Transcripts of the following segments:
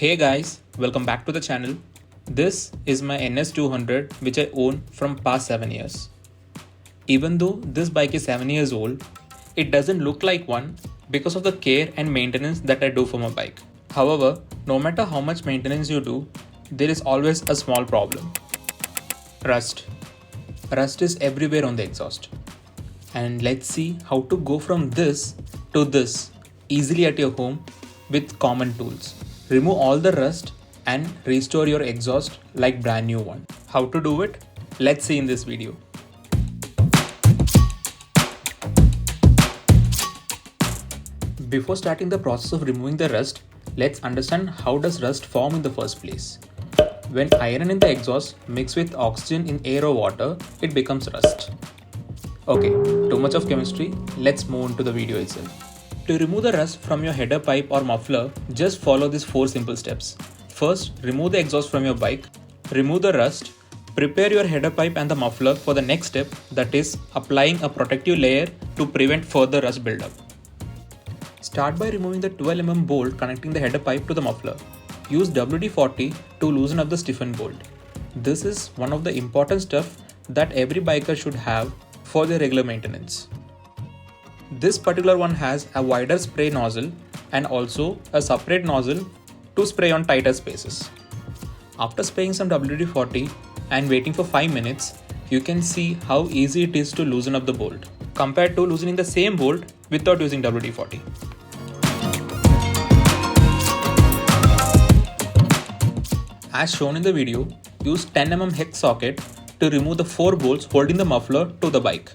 Hey guys, welcome back to the channel. This is my NS200 which I own from past 7 years. Even though this bike is 7 years old, it doesn't look like one because of the care and maintenance that I do for my bike. However, no matter how much maintenance you do, there is always a small problem. Rust. Rust is everywhere on the exhaust. And let's see how to go from this to this easily at your home with common tools. Remove all the rust and restore your exhaust like brand new one. How to do it? Let's see in this video. Before starting the process of removing the rust, let's understand how does rust form in the first place. When iron in the exhaust mix with oxygen in air or water, it becomes rust. Okay, too much of chemistry, let's move on to the video itself. To remove the rust from your header pipe or muffler, just follow these 4 simple steps. First, remove the exhaust from your bike, remove the rust, prepare your header pipe and the muffler for the next step, that is applying a protective layer to prevent further rust buildup. Start by removing the 12 mm bolt connecting the header pipe to the muffler. Use WD-40 to loosen up the stiffened bolt. This is one of the important stuff that every biker should have for their regular maintenance. This particular one has a wider spray nozzle and also a separate nozzle to spray on tighter spaces. After spraying some WD-40 and waiting for 5 minutes, you can see how easy it is to loosen up the bolt compared to loosening the same bolt without using WD-40. As shown in the video, use 10 mm hex socket to remove the 4 bolts holding the muffler to the bike.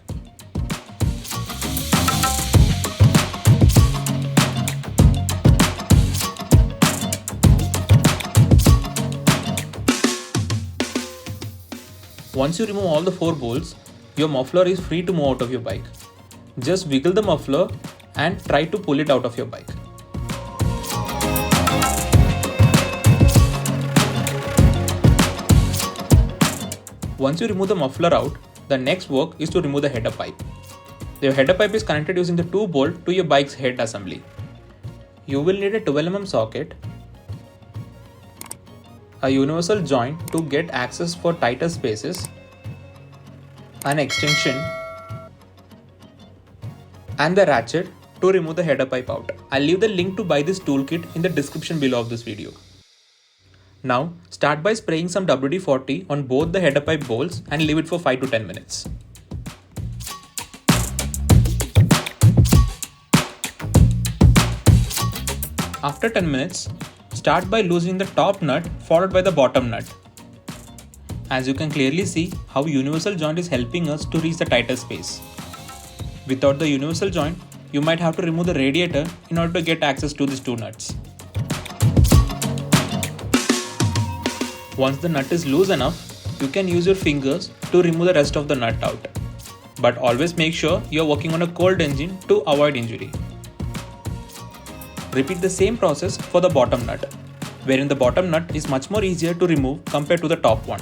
Once you remove all the 4 bolts, your muffler is free to move out of your bike. Just wiggle the muffler and try to pull it out of your bike. Once you remove the muffler out, the next work is to remove the header pipe. Your header pipe is connected using the 2 bolt to your bike's head assembly. You will need a 12 mm socket, a universal joint to get access for tighter spaces, an extension, and the ratchet to remove the header pipe out. I'll leave the link to buy this toolkit in the description below of this video. Now, start by spraying some WD-40 on both the header pipe bolts and leave it for 5 to 10 minutes. After 10 minutes, start by loosening the top nut followed by the bottom nut. As you can clearly see how universal joint is helping us to reach the tighter space. Without the universal joint, you might have to remove the radiator in order to get access to these 2 nuts. Once the nut is loose enough, you can use your fingers to remove the rest of the nut out. But always make sure you are working on a cold engine to avoid injury. Repeat the same process for the bottom nut, wherein the bottom nut is much more easier to remove compared to the top one.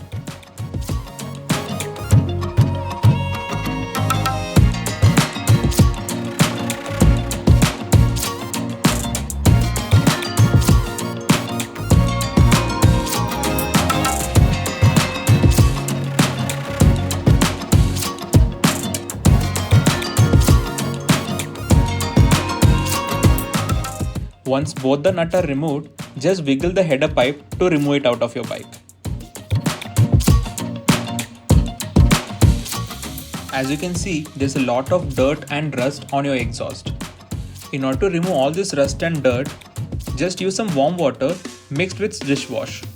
Once both the nuts are removed, just wiggle the header pipe to remove it out of your bike. As you can see, there's a lot of dirt and rust on your exhaust. In order to remove all this rust and dirt, just use some warm water mixed with dishwash.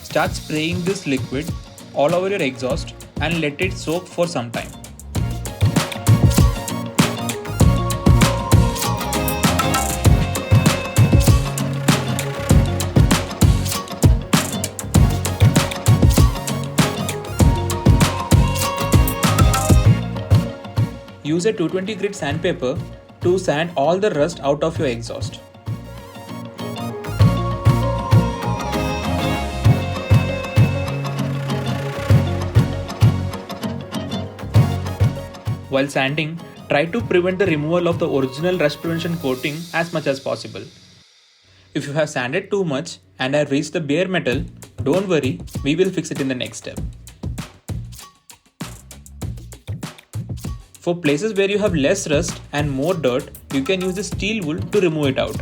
Start spraying this liquid all over your exhaust and let it soak for some time. Use a 220 grit sandpaper to sand all the rust out of your exhaust. While sanding, try to prevent the removal of the original rust prevention coating as much as possible. If you have sanded too much and I've reached the bare metal, don't worry, we will fix it in the next step. For places where you have less rust and more dirt, you can use the steel wool to remove it out.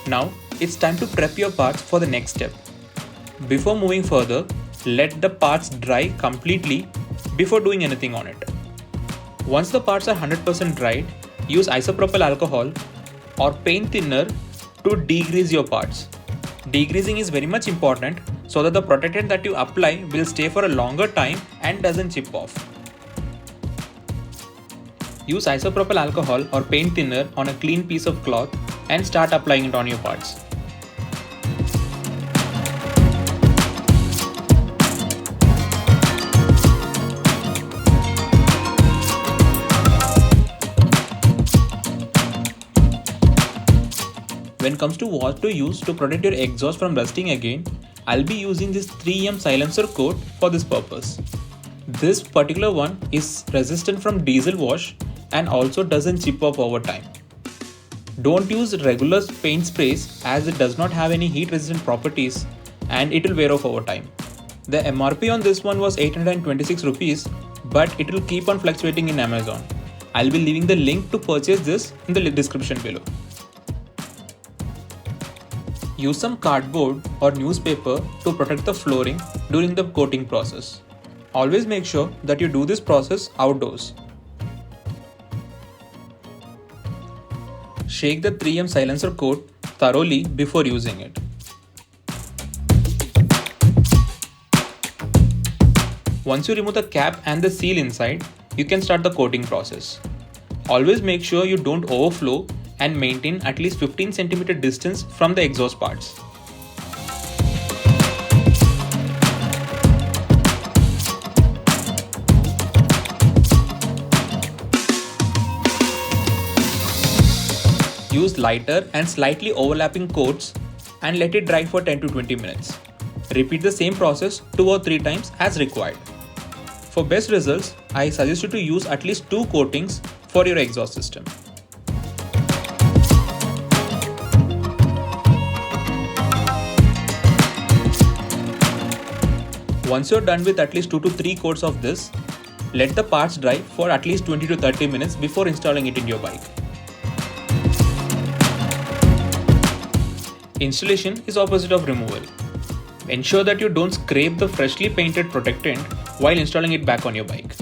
Now, it's time to prep your parts for the next step. Before moving further, let the parts dry completely before doing anything on it. Once the parts are 100% dried, use isopropyl alcohol or paint thinner to degrease your parts. Degreasing is very much important so that the protectant that you apply will stay for a longer time and doesn't chip off. Use isopropyl alcohol or paint thinner on a clean piece of cloth and start applying it on your parts. When it comes to what to use to protect your exhaust from rusting again, I'll be using this 3M silencer coat for this purpose. This particular one is resistant from diesel wash and also doesn't chip off over time. Don't use regular paint sprays as it does not have any heat resistant properties and it will wear off over time. The MRP on this one was 826 rupees, but it will keep on fluctuating in Amazon. I'll be leaving the link to purchase this in the description below. Use some cardboard or newspaper to protect the flooring during the coating process. Always make sure that you do this process outdoors. Shake the 3M silencer coat thoroughly before using it. Once you remove the cap and the seal inside, you can start the coating process. Always make sure you don't overflow and maintain at least 15 cm distance from the exhaust parts. Use lighter and slightly overlapping coats and let it dry for 10 to 20 minutes. Repeat the same process 2 or 3 times as required. For best results, I suggest you to use at least 2 coatings for your exhaust system. Once you're done with at least 2 to 3 coats of this, let the parts dry for at least 20 to 30 minutes before installing it in your bike. Installation is opposite of removal. Ensure that you don't scrape the freshly painted protectant while installing it back on your bike.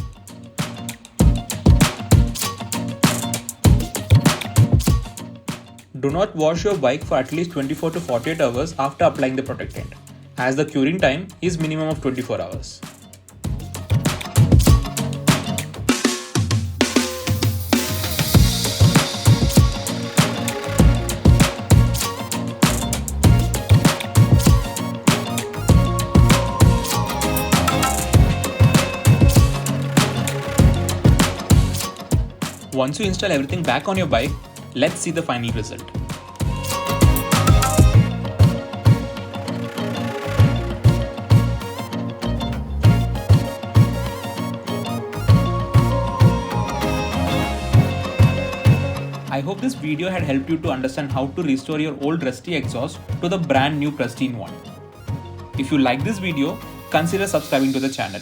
Do not wash your bike for at least 24 to 48 hours after applying the protectant, as the curing time is minimum of 24 hours. Once you install everything back on your bike, let's see the final result. I hope this video had helped you to understand how to restore your old rusty exhaust to the brand new pristine one. If you like this video, consider subscribing to the channel.